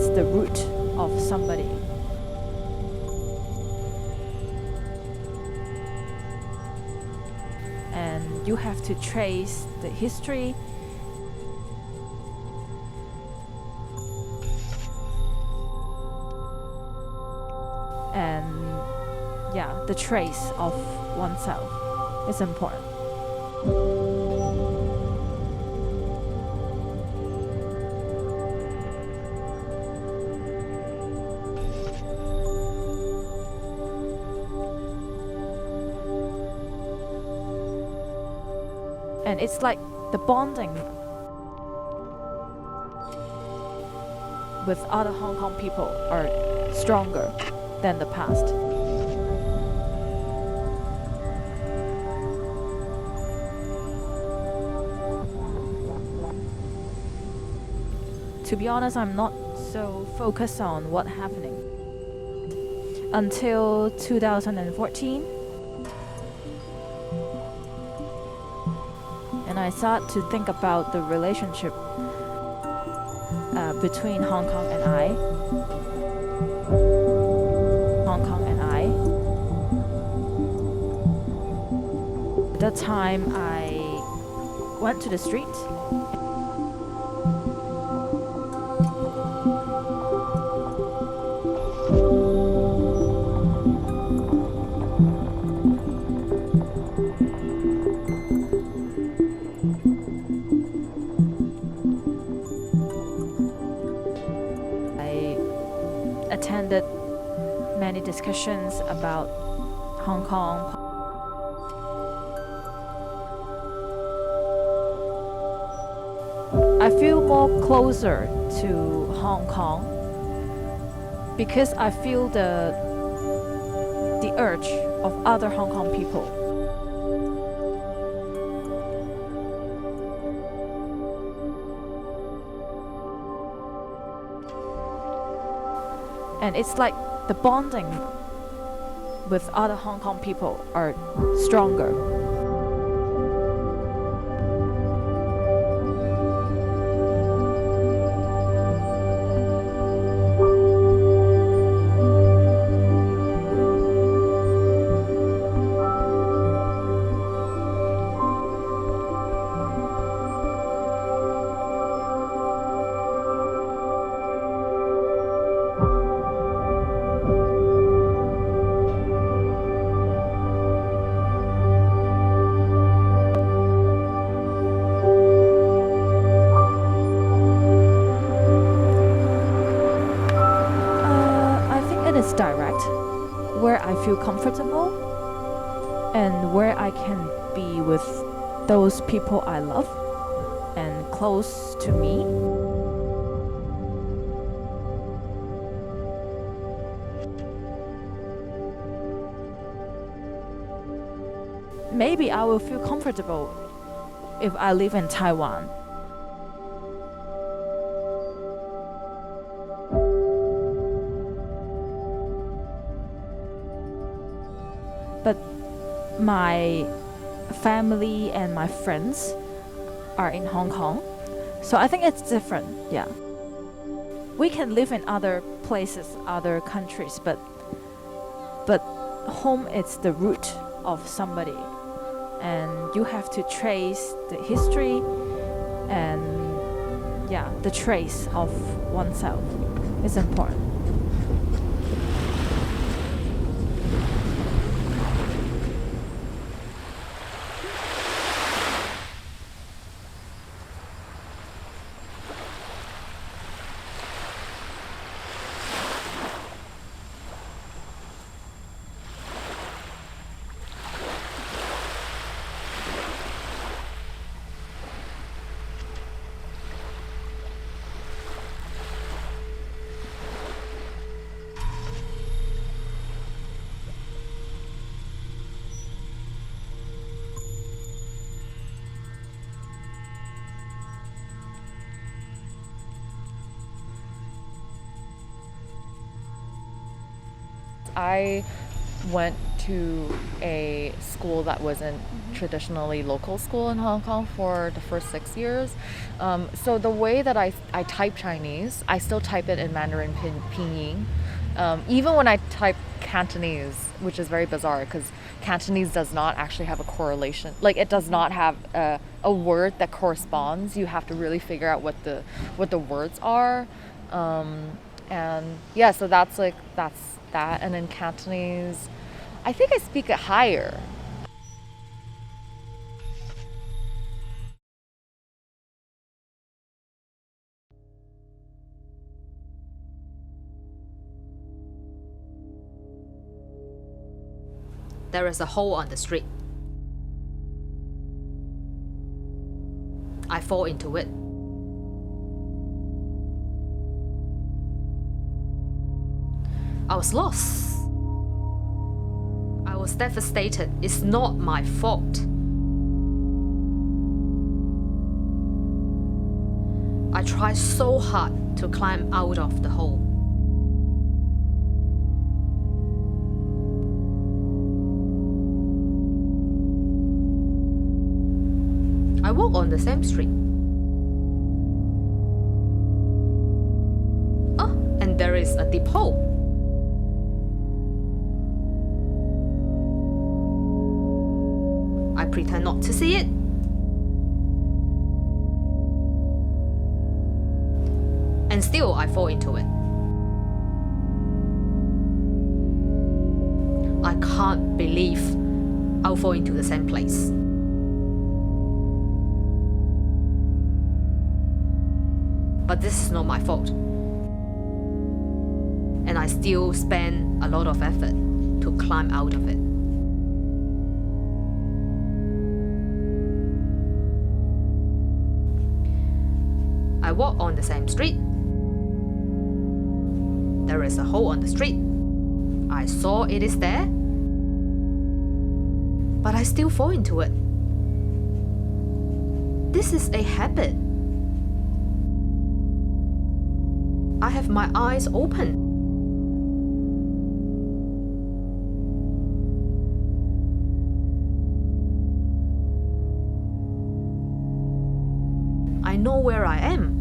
it's the root of somebody. And you have to trace the history and the trace of oneself is important. And it's like the bonding with other Hong Kong people are stronger than the past. To be honest, I'm not so focused on what's happening. Until 2014, and I start to think about the relationship between Hong Kong and I. At that time, I went to the street. Attended many discussions about Hong Kong. I feel more closer to Hong Kong because I feel the urge of other Hong Kong people. And it's like the bonding with other Hong Kong people are stronger. It's direct, where I feel comfortable and where I can be with those people I love and close to me. Maybe I will feel comfortable if I live in Taiwan. But my family and my friends are in Hong Kong, so I think it's different. Yeah, we can live in other places, other countries, but home is the root of somebody, and you have to trace the history and the trace of oneself is important. I went to a school that wasn't traditionally local school in Hong Kong for the first 6 years. So the way that I type Chinese, I still type it in Mandarin Pinyin. Even when I type Cantonese, which is very bizarre because Cantonese does not actually have a correlation. Like, it does not have a word that corresponds. You have to really figure out what the words are. And yeah, so that's that. And in Cantonese, I think I speak it higher. There is a hole on the street. I fall into it. I was lost. I was devastated. It's not my fault. I tried so hard to climb out of the hole. I walk on the same street. Oh, and there is a deep hole. I pretend not to see it. And still I fall into it. I can't believe I'll fall into the same place. But this is not my fault. And I still spend a lot of effort to climb out of it. I walk on the same street. There is a hole on the street. I saw it is there, but I still fall into it. This is a habit. I have my eyes open. I know where I am.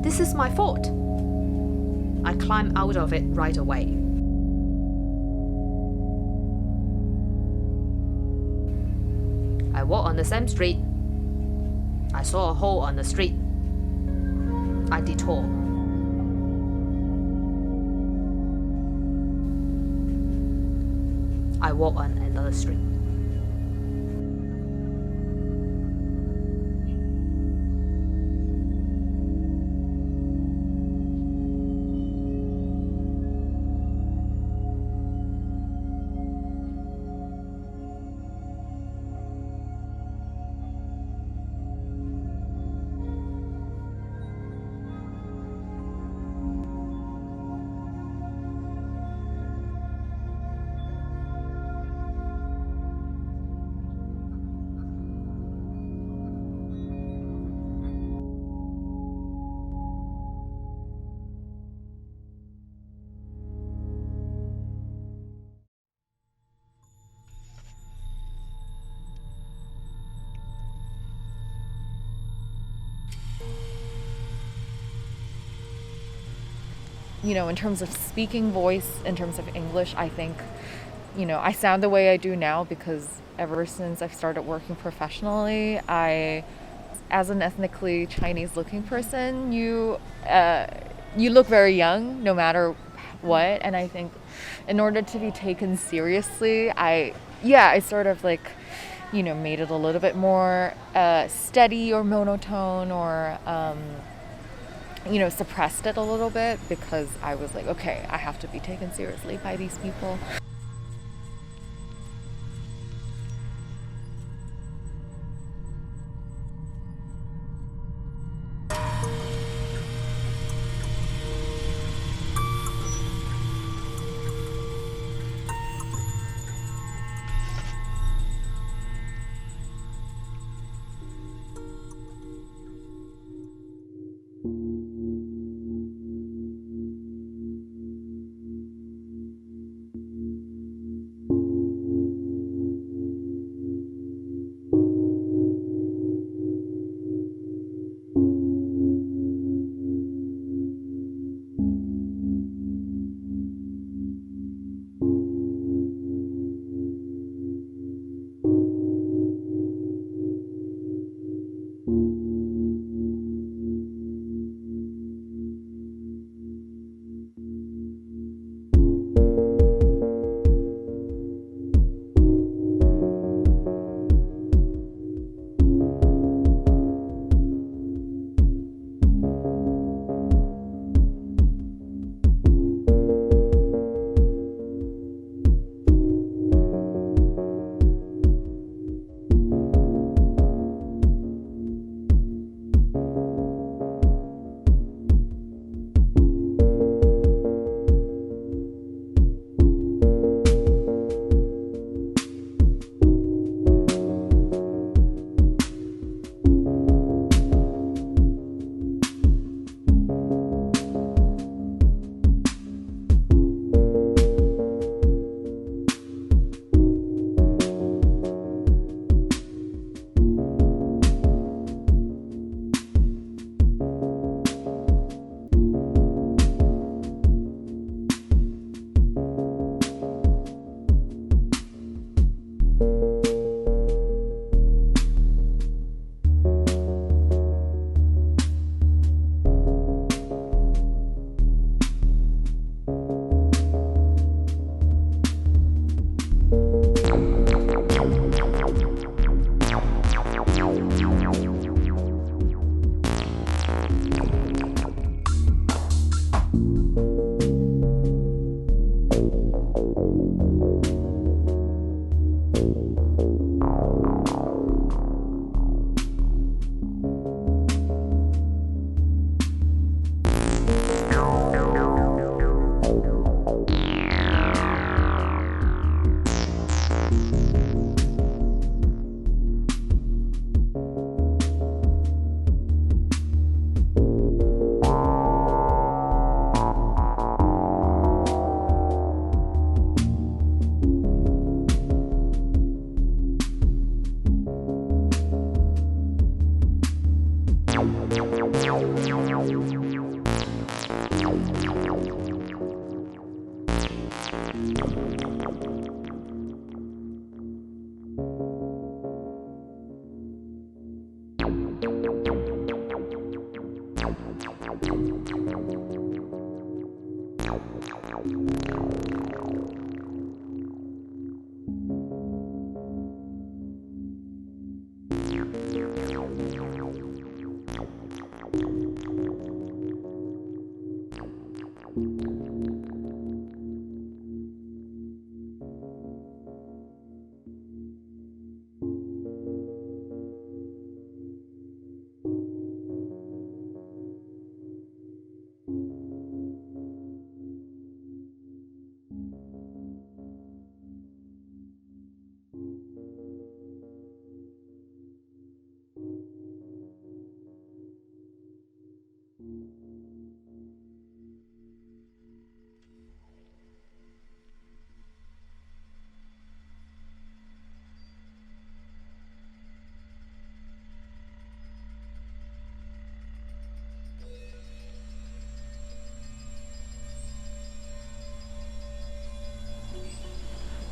This is my fault. I climb out of it right away. I walk on the same street. I saw a hole on the street. I detour. I walk on another street. In terms of speaking voice, in terms of English, I think, I sound the way I do now because ever since I've started working professionally, as an ethnically Chinese-looking person, you look very young no matter what. And I think in order to be taken seriously, I sort of made it a little bit more steady or monotone or suppressed it a little bit because I was like, okay, I have to be taken seriously by these people.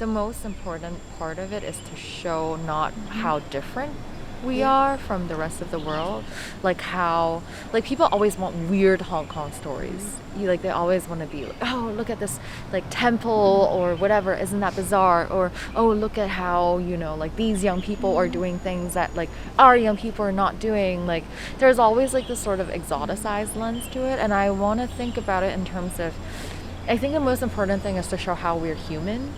the most important part of it is to show not how different we are from the rest of the world, like how like people always want weird Hong Kong stories. They always want to be like, oh, look at this like temple or whatever, isn't that bizarre? Or oh, look at how like these young people are doing things that like our young people are not doing. Like there's always like this sort of exoticized lens to it, and I want to think about it in terms of, I think the most important thing is to show how we're human,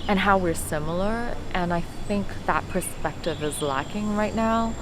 and how we're similar, and I think that perspective is lacking right now.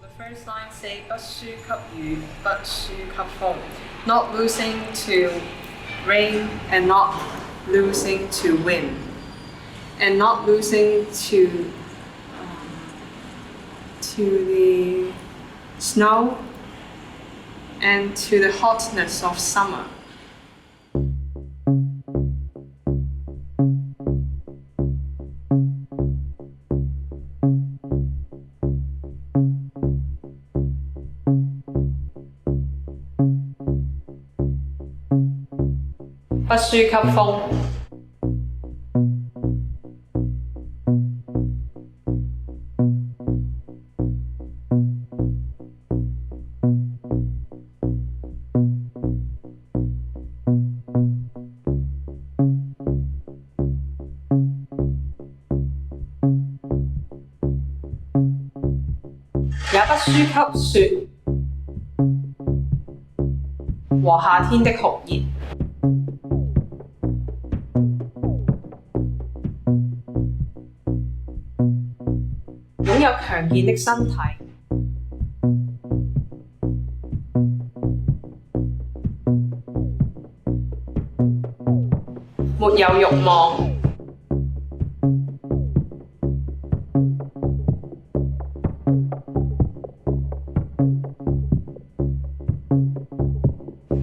The first line say 不輸給雨，不輸給風 not losing to rain and not losing to wind and not losing to the snow and to the hotness of summer. "不輸給風。也不輸給雪和夏天的酷熱。擁有強健的身體，沒有慾望，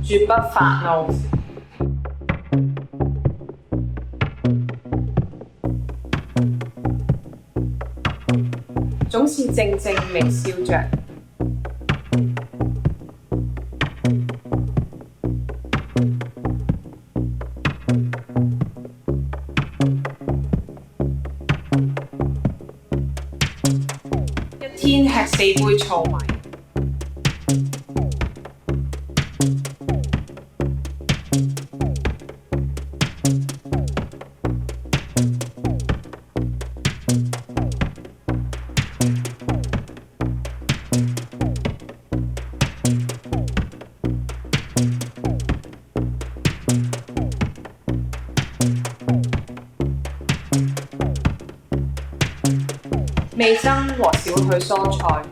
絕不發怒。總是靜靜微笑着，一天吃4杯糙米。味噌和少許蔬菜，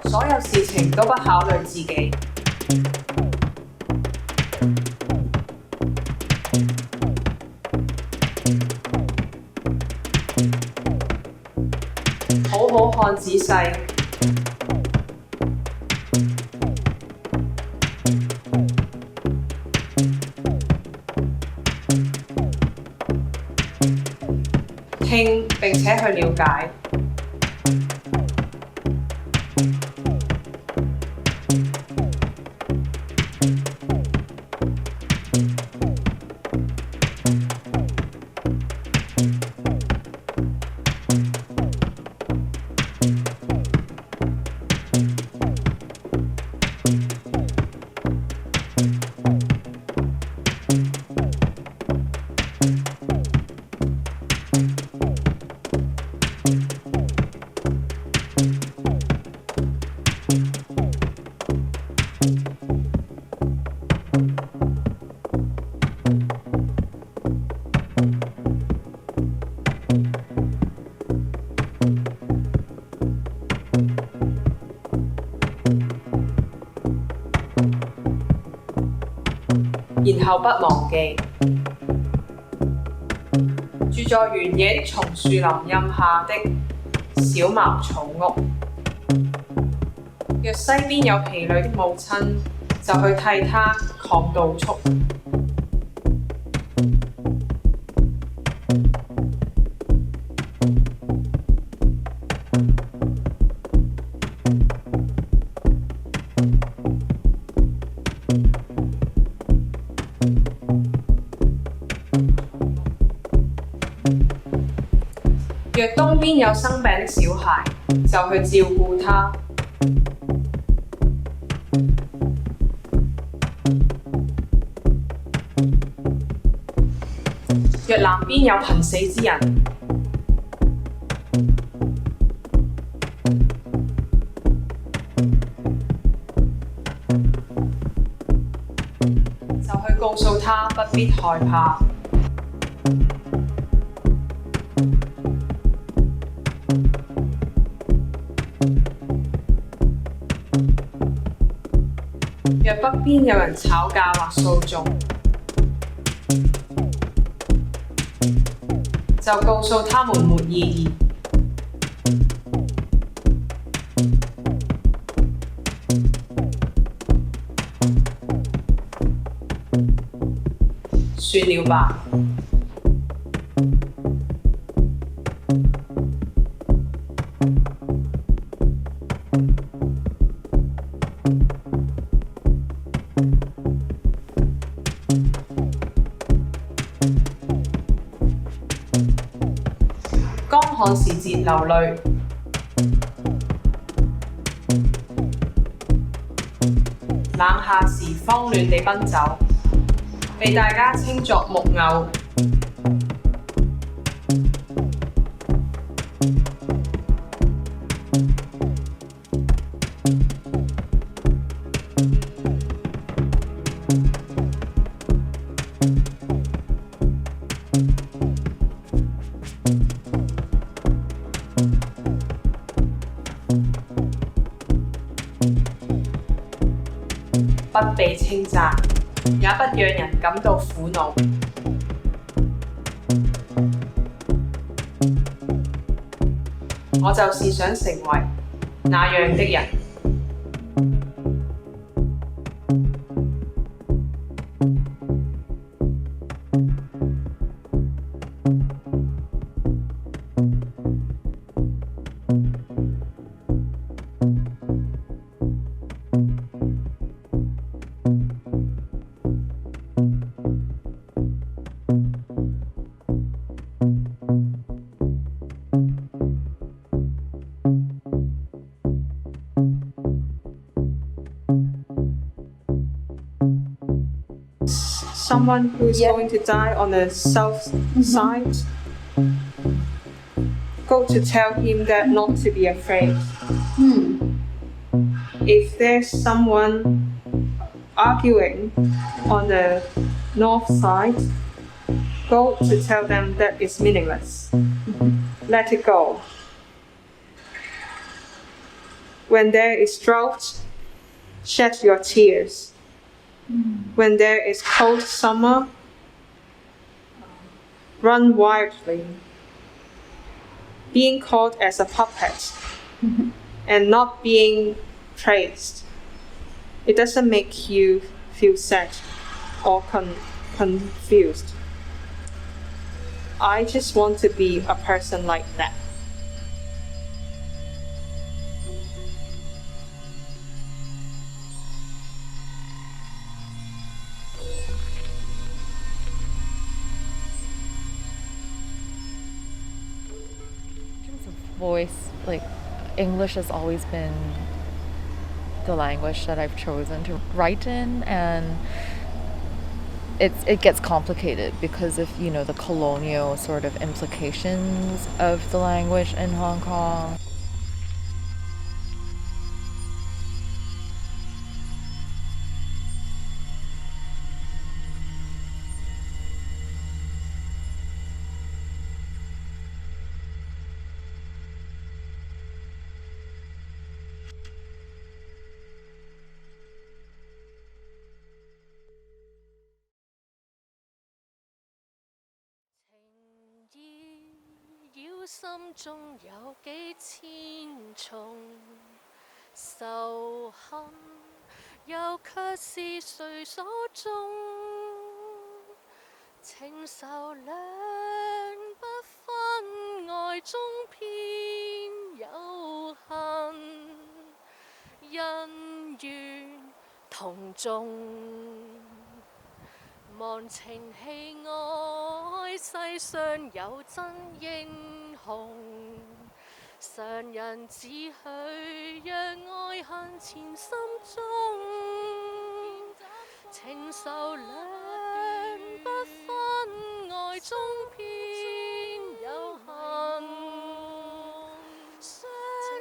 所有事情都不考慮自己，好好看仔細。聽並且去了解，後不忘記。住在原野的松樹林蔭下的小茅草屋。若西邊有疲累的母親，就去替她扛稻束。若東邊有生病的小孩，就去照顧他。若南邊有瀕死之人，就去告訴他不必害怕。若北邊有人吵架或訴訟，就告訴他們沒意義。算了吧。乾旱時節流淚，冷夏時慌亂地奔走，被大家稱作木偶。不被稱讚，也不讓人感到苦惱。我就是想成為那樣的人。Someone who is going to die on the south side, go to tell him that not to be afraid. If there's someone arguing on the north side, go to tell them that it's meaningless. Let it go. When there is drought, shed your tears. When there is cold summer, run wildly. Being called as a puppet and not being praised, it doesn't make you feel sad or confused. I just want to be a person like that. Voice, like English has always been the language that I've chosen to write in, and it gets complicated because of the colonial sort of implications of the language in Hong Kong. 擾心中有幾千重仇恨，又卻是誰所中？情仇兩不分，愛中偏有恨，恩怨同重。忘情戲愛，世上有真英雄。常人只許讓愛恨纏心中，情仇兩不分，愛中偏有恨，相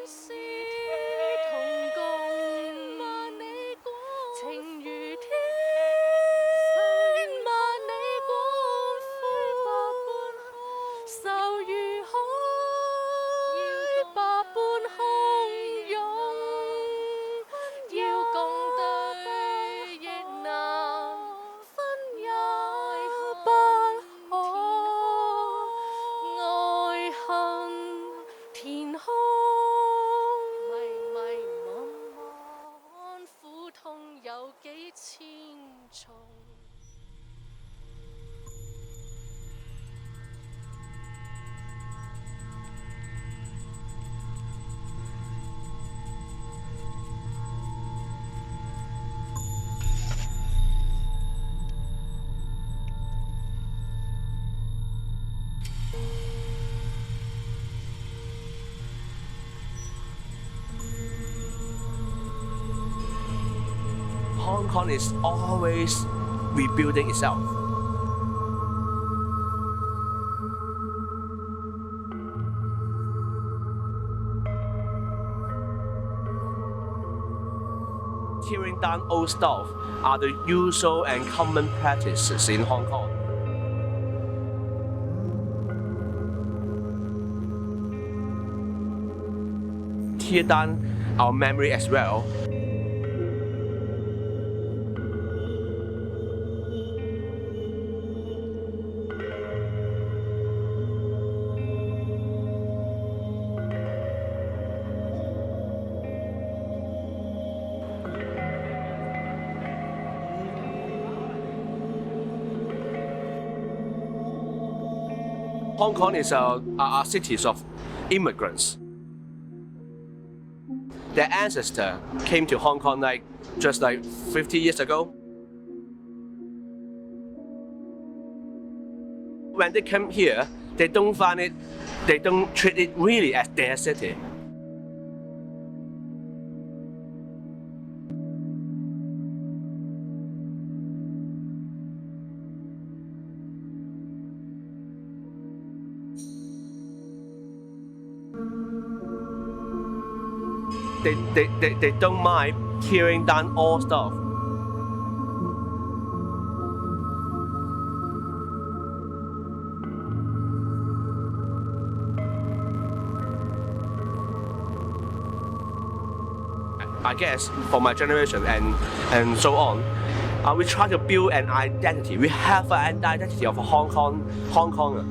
思同共萬里光，情如天萬里光輝，愁如海百般洶湧，要共對亦難分也不可，愛恨填空，迷迷惘惘，苦痛有幾千重。Hong Kong is always rebuilding itself. Tearing down old stuff are the usual and common practices in Hong Kong. Tear down our memory as well. Hong Kong is a city of immigrants. Their ancestors came to Hong Kong just 50 years ago. When they come here, they don't treat it really as their city. They don't mind tearing down all stuff. I guess for my generation and so on, we try to build an identity. We have an identity of Hong Konger.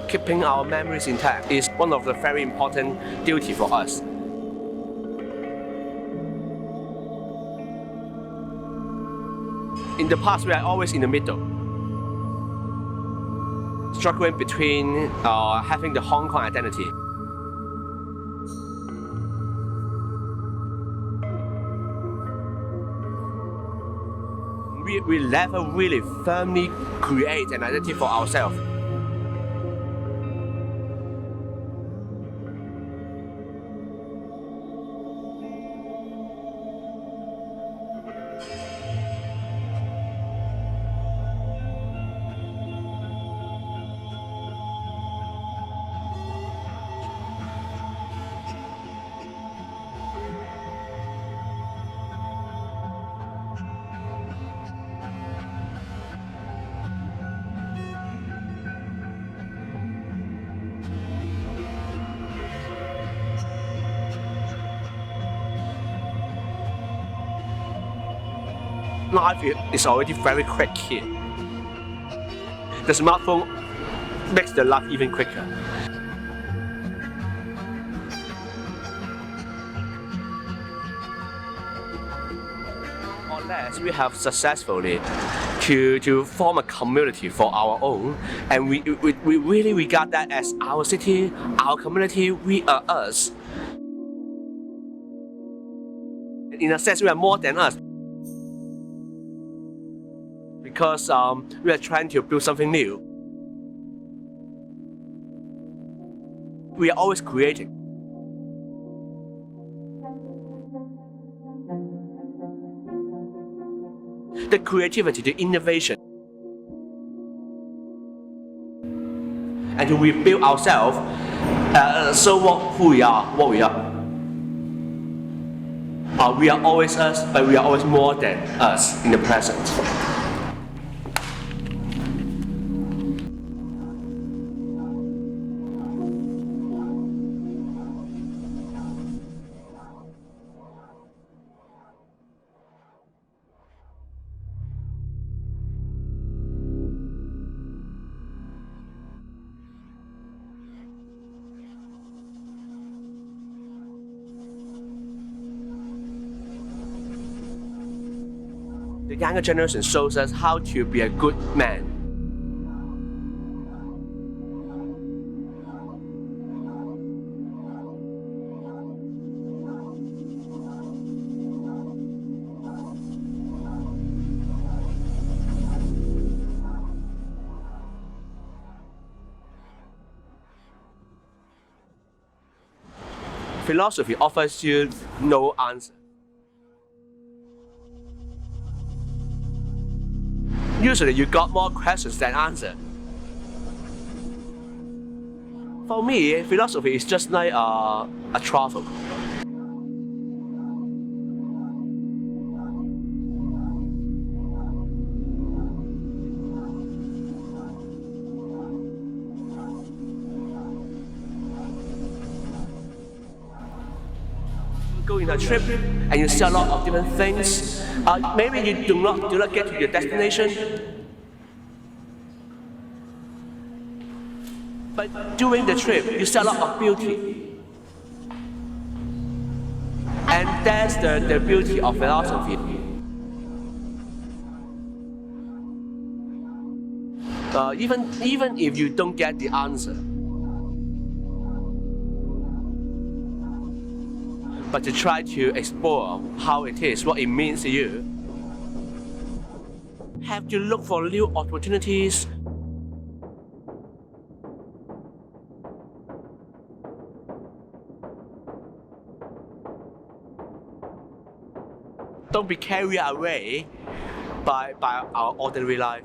Keeping our memories intact is one of the very important duty for us. In the past, we are always in the middle, struggling between having the Hong Kong identity. We never really firmly create an identity for ourselves. life is already very quick here. The smartphone makes the life even quicker. Unless we have successfully to form a community for our own, and we really regard that as our city, our community, we are us. In a sense, we are more than us. Because we are trying to build something new. We are always creating. The creativity, the innovation, and to rebuild ourselves. So who we are, what we are. We are always us, but we are always more than us in the present. The younger generation shows us how to be a good man. Philosophy offers you no answer. Usually you got more questions than answers. For me, philosophy is just like a travel. Go on a trip and you see a lot of different things. Maybe you do not get to your destination, but during the trip you see a lot of beauty, and that's the beauty of philosophy. Even if you don't get the answer, but to try to explore how it is, what it means to you. Have to look for new opportunities. Don't be carried away by our ordinary life.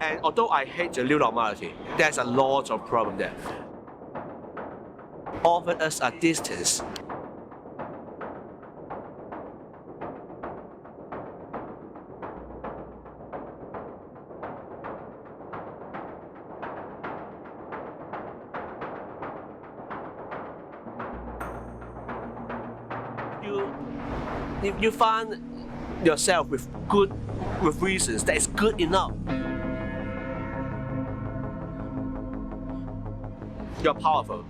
And although I hate the new normality, there's a lot of problem there. Offer us a distance. If you find yourself with reasons that is good enough, you're powerful.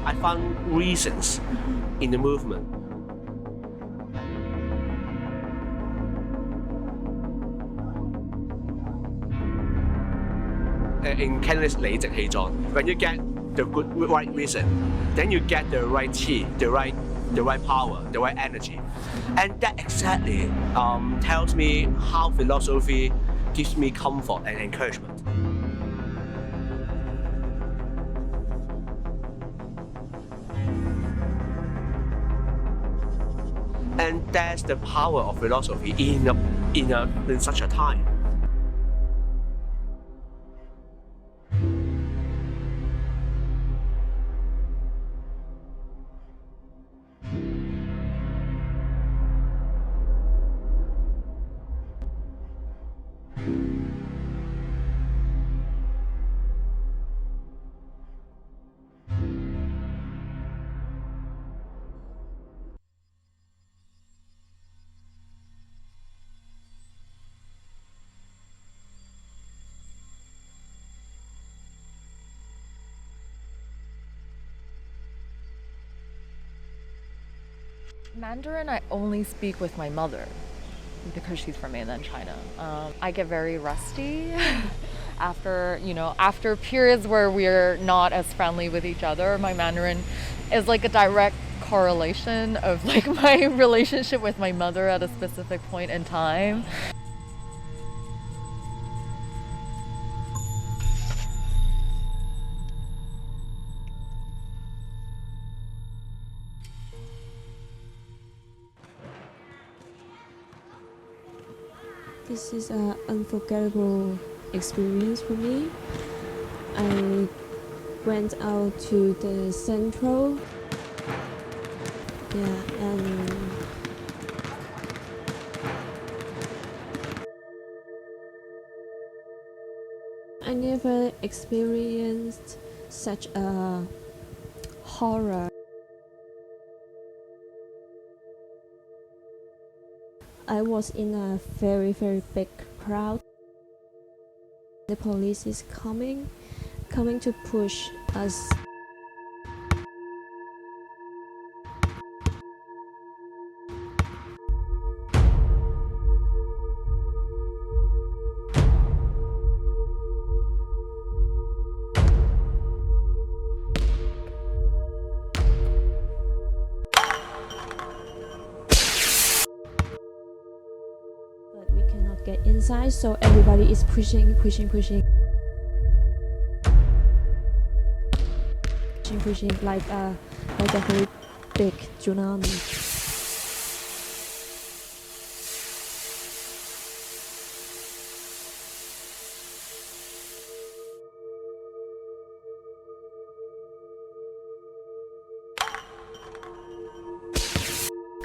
I found reasons in the movement. In Cantonese 理直氣壯. When you get the right reason, then you get the right chi, the right power, the right energy, and that exactly tells me how philosophy gives me comfort and encouragement. And that's the power of philosophy in such a time. Mandarin I only speak with my mother because she's from mainland China. I get very rusty after periods where we're not as friendly with each other. My Mandarin is like a direct correlation of like my relationship with my mother at a specific point in time. This is an unforgettable experience for me. I went out to the central, and I never experienced such a horror. I was in a very, very big crowd. The police is coming to push us. But we cannot get inside, so everybody is pushing, like a very big tsunami.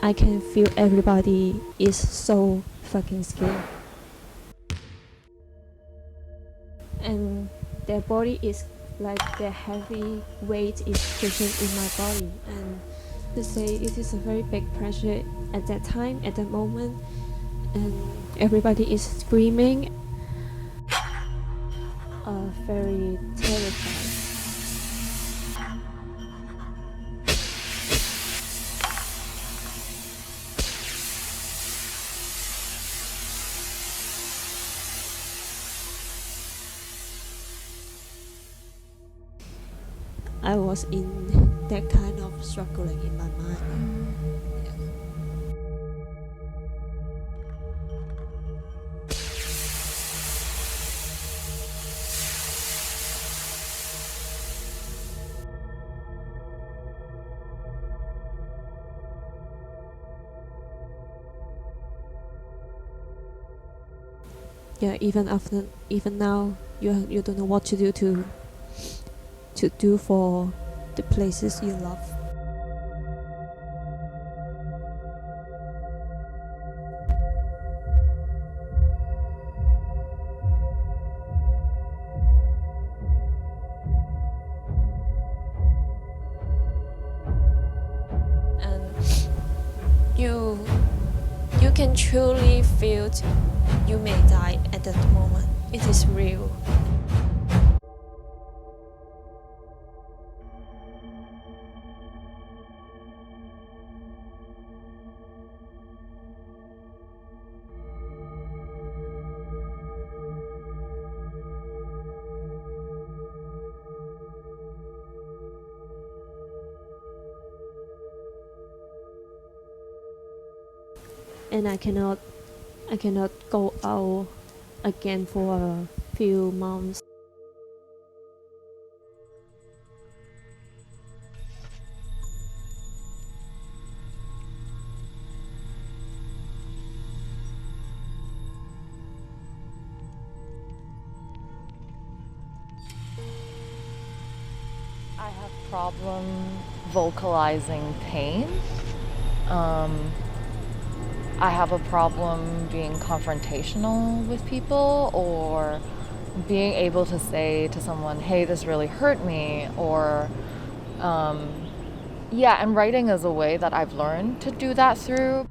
I can feel everybody is so fucking scared. And their body is like their heavy weight is pushing in my body. And to say it is a very big pressure at that time, at that moment. And everybody is screaming. Very terrified. I was in that kind of struggling in my mind. Yeah, even now, you don't know what to do to do for the places you love. And you can truly feel you may die at that moment. It is real. And I cannot go out again for a few months. I have problem vocalizing pain. I have a problem being confrontational with people or being able to say to someone, hey, this really hurt me, or and writing is a way that I've learned to do that through.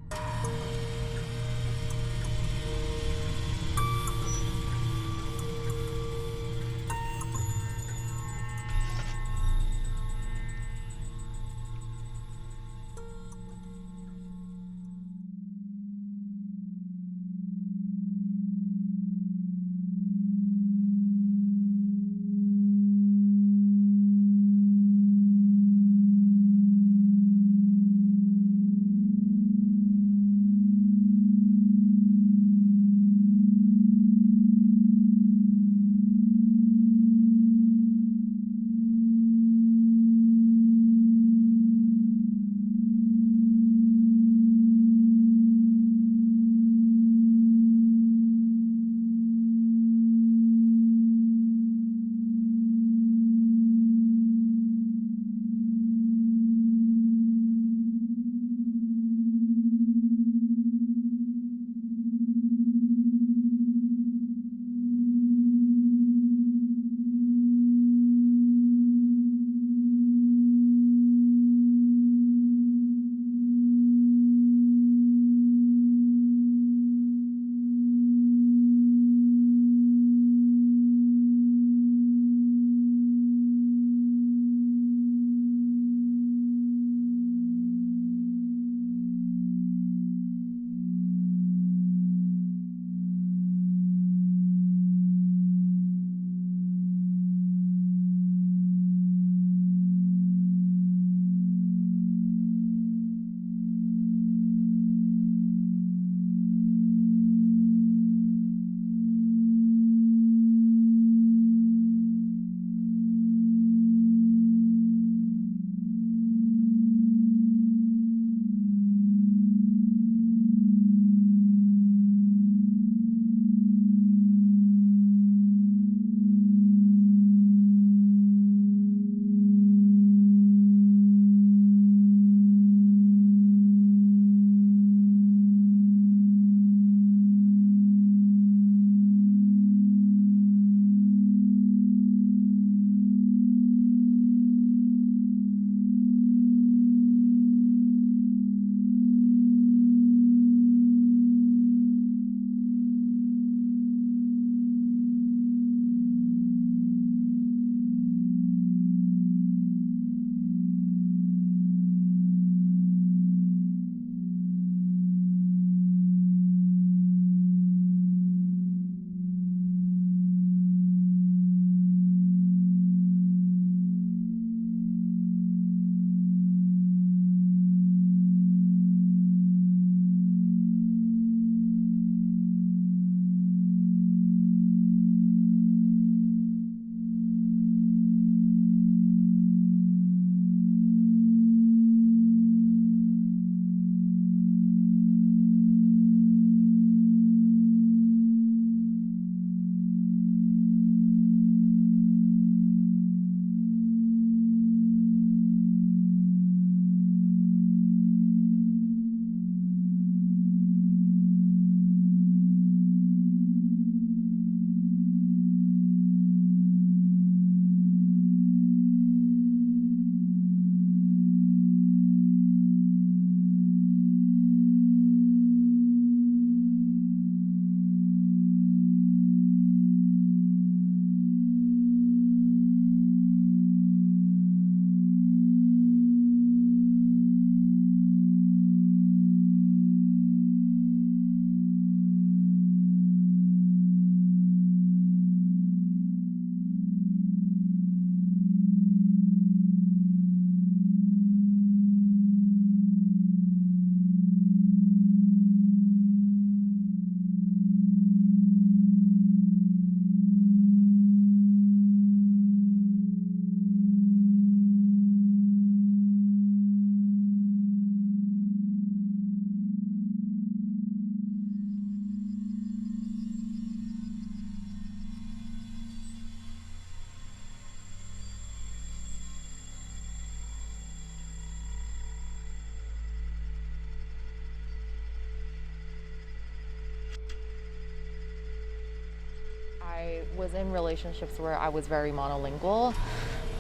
was in relationships where I was very monolingual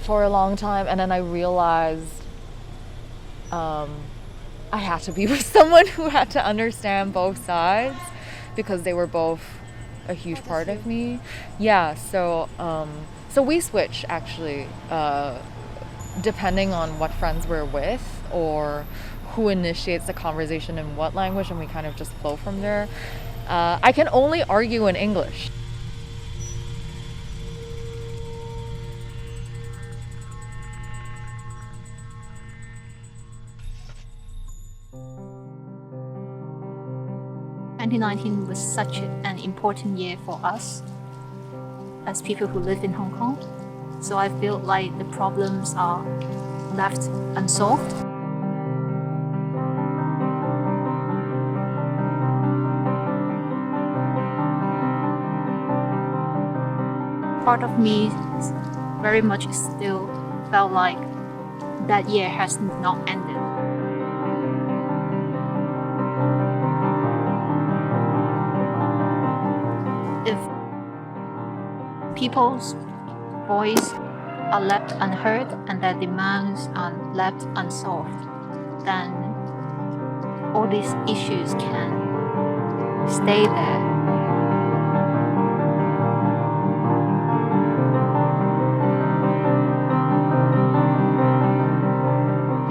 for a long time, and then I realized I had to be with someone who had to understand both sides because they were both a huge part of me. Yeah, so we switch actually, depending on what friends we're with or who initiates the conversation in what language, and we kind of just flow from there. I can only argue in English. In 2019 was such an important year for us as people who live in Hong Kong. So I feel like the problems are left unsolved. Part of me very much still felt like that year has not ended. If people's voice are left unheard and their demands are left unsolved, then all these issues can stay there.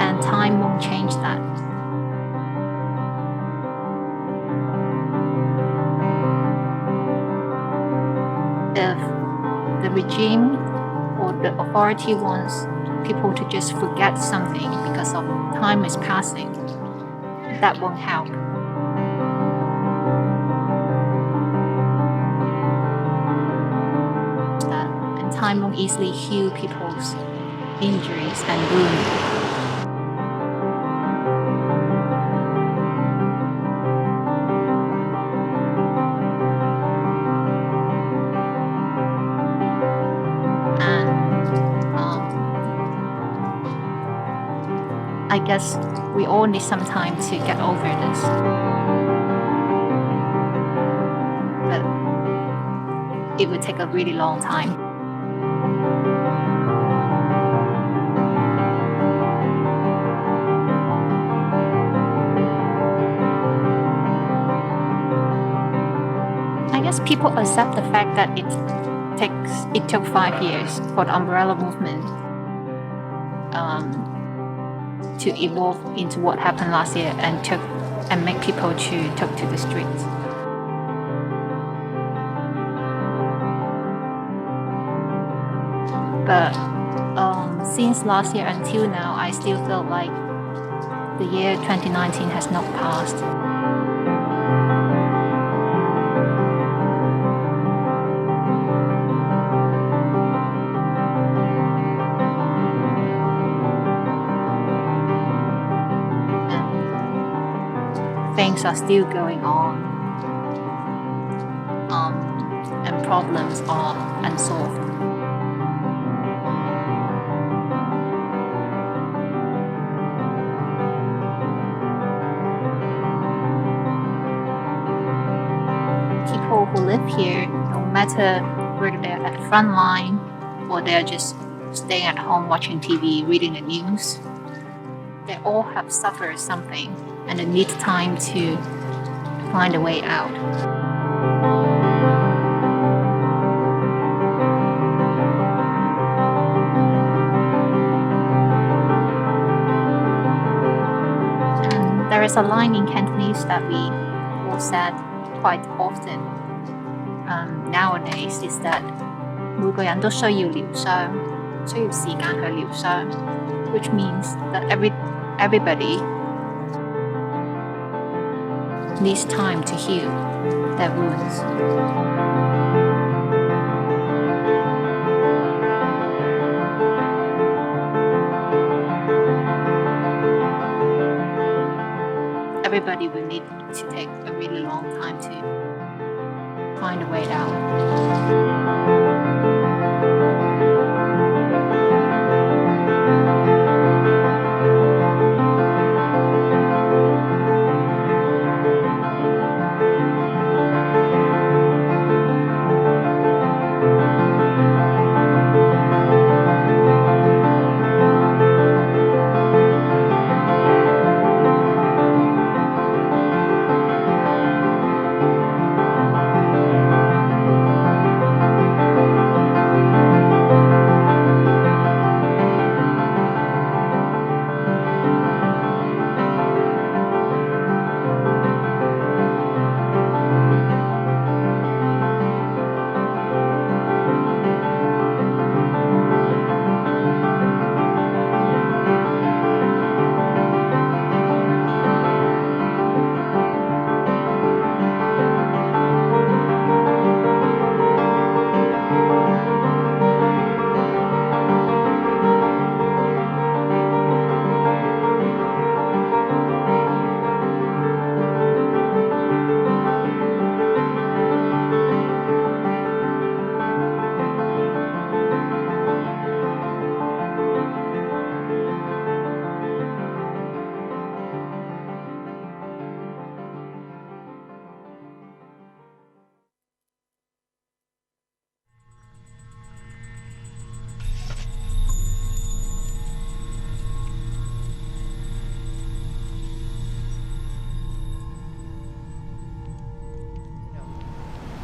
And time won't change that. If the regime or the authority wants people to just forget something because of time is passing, that won't help. And time won't easily heal people's injuries and wounds. I guess we all need some time to get over this. But it would take a really long time. I guess people accept the fact that it took 5 years for the umbrella movement to evolve into what happened last year and make people to take to the streets. But since last year until now, I still feel like the year 2019 has not passed. Things are still going on, and problems are unsolved. People who live here, no matter whether they're at the front line or they're just staying at home watching TV, reading the news, they all have suffered something and they need time to find a way out. And there is a line in Cantonese that we all said quite often nowadays is that 每個人都需要療傷，需要時間去療傷 which means that everybody needs time to heal their wounds. Everybody will need to take a really long time to find a way out.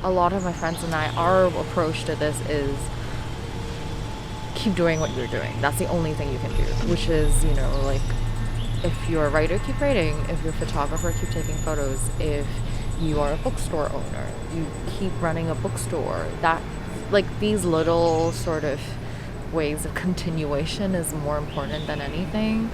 a lot of my friends and I, our approach to this is keep doing what you're doing. That's the only thing you can do, which is, you know, like, if you're a writer, keep writing. If you're a photographer, keep taking photos. If you are a bookstore owner, you keep running a bookstore. That, like, these little sort of ways of continuation is more important than anything.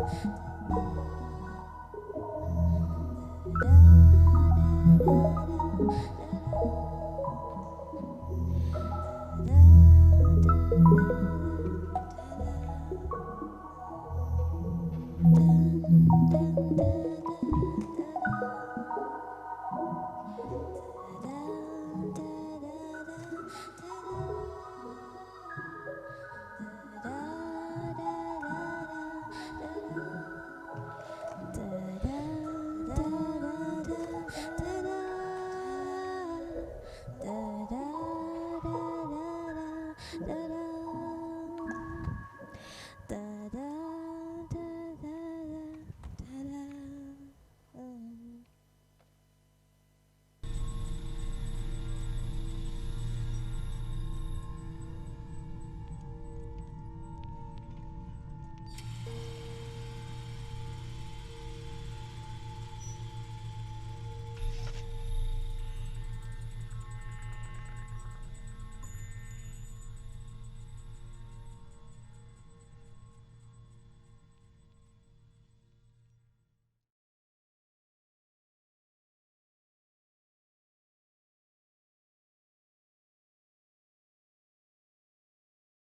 da da